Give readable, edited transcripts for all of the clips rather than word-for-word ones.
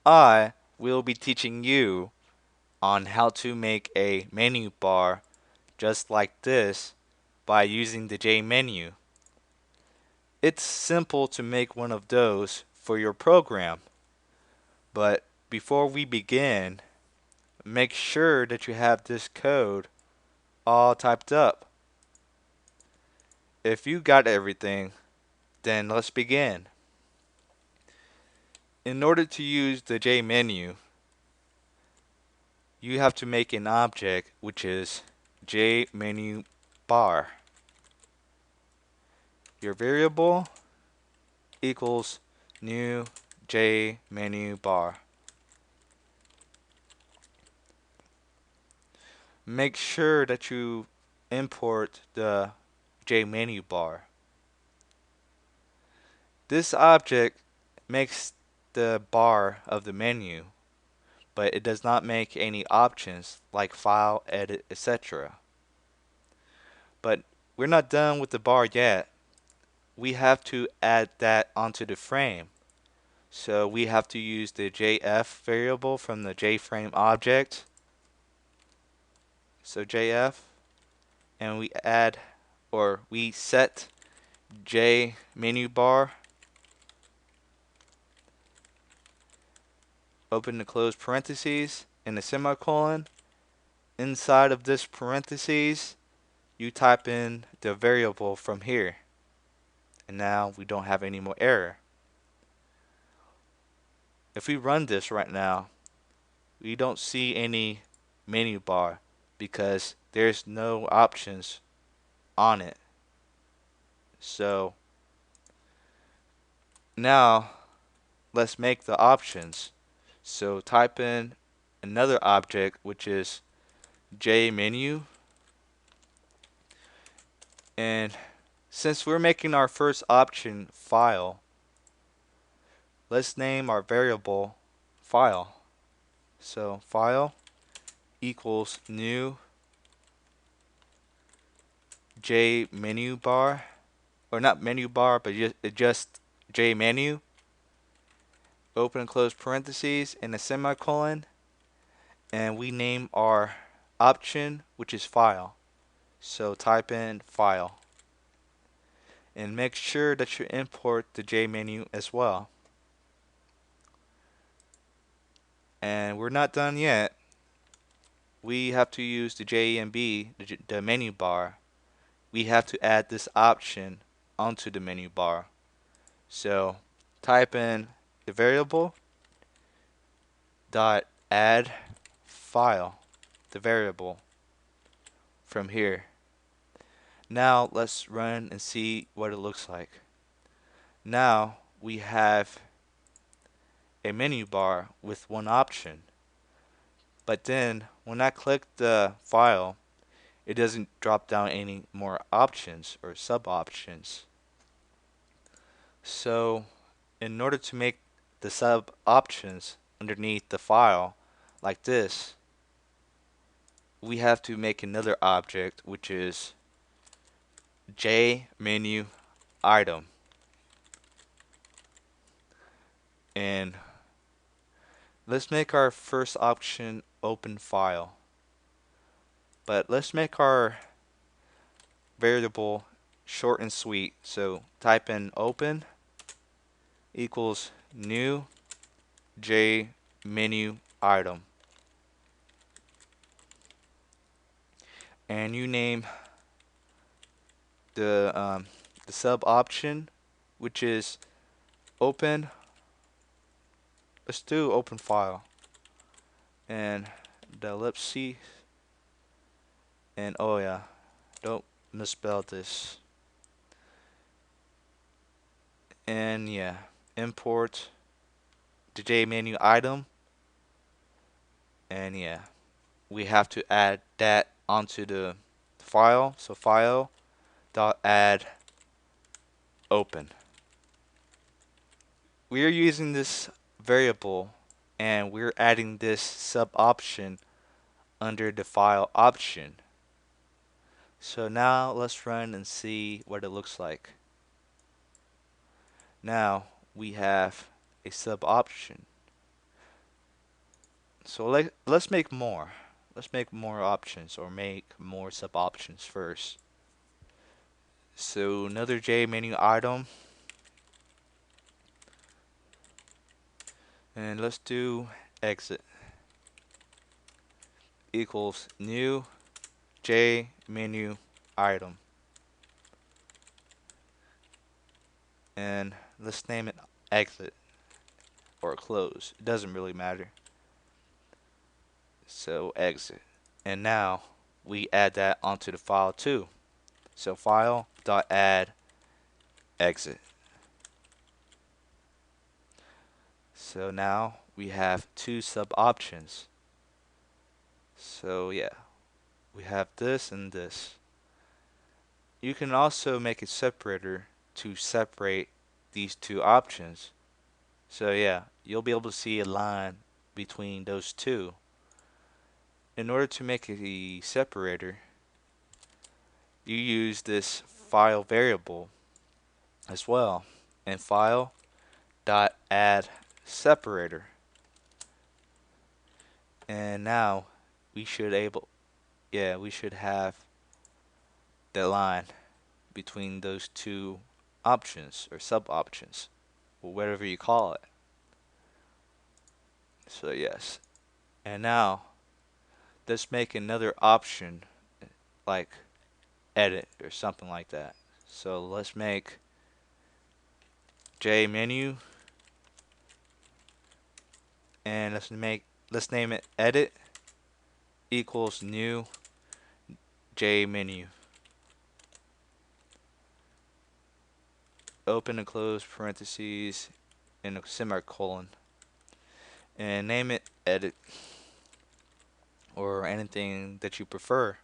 I will be teaching you on how to make a menu bar just like this by using the JMenu. It's simple to make one of those for your program, but before we begin, make sure that you have this code all typed up. If you got everything, then let's begin. In order to use the JMenu, you have to make an object which is JMenuBar. Your variable equals new JMenuBar. Make sure that you import the JMenuBar. This object makes the bar of the menu, but it does not make any options like file, edit, etc. But we're not done with the bar yet. We have to add that onto the frame. So we have to use the JF variable from the JFrame object. So JF, and we add, or we set JMenuBar, open and close parentheses, and a semicolon. Inside of this parentheses, you type in the variable from here. And now we don't have any more error. If we run this right now, we don't see any menu bar because there's no options on it. So now let's make the options. So type in another object which is JMenu, and since we're making our first option file, let's name our variable file. So file equals new JMenuBar, or not menu bar, but just JMenu, open and close parentheses and a semicolon, and we name our option which is file. So type in file and make sure that you import the JMenu as well. And we're not done yet. We have to use the JMB, the menu bar. We have to add this option onto the menu bar. So type in the variable dot add file, the variable from here. Now let's run and see what it looks like. Now we have a menu bar with one option, but then when I click the file, it doesn't drop down any more options or sub options. So in order to make the sub options underneath the file like this, we have to make another object which is JMenuItem, and let's make our first option open file, but let's make our variable short and sweet. So type in open equals new JMenuItem, and you name the sub option which is open. Let's do open file and the ellipses, and oh yeah, don't misspell this, and yeah, import the JMenuItem, and yeah, we have to add that onto the file. So file dot add open. We are using this variable and we're adding this sub option under the file option. So now let's run and see what it looks like. Now we have a sub option. So let's make more. Let's make more options or make more sub options first. So another JMenu item, and let's do exit equals new JMenu item, and let's name it exit or close. It doesn't really matter. So exit, and now we add that onto the file too. So file dot add exit. So now we have two sub options. So yeah, we have this and this. You can also make a separator to separate these two options. So yeah, you'll be able to see a line between those two. In order to make a separator, you use this file variable as well, and file dot add separator. And now we should we should have the line between those two options or sub options, or whatever you call it. So yes, and now let's make another option like edit or something like that. So let's make JMenu, and let's name it edit equals new JMenu. Open and close parentheses and a semicolon, and name it edit or anything that you prefer.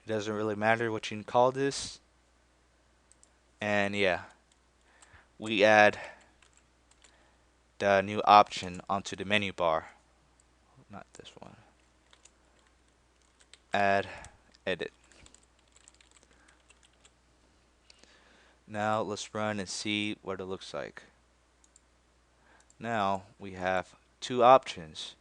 It doesn't really matter what you call this. And yeah, we add the new option onto the menu bar. Not this one. Add edit. Now let's run and see what it looks like. Now we have two options.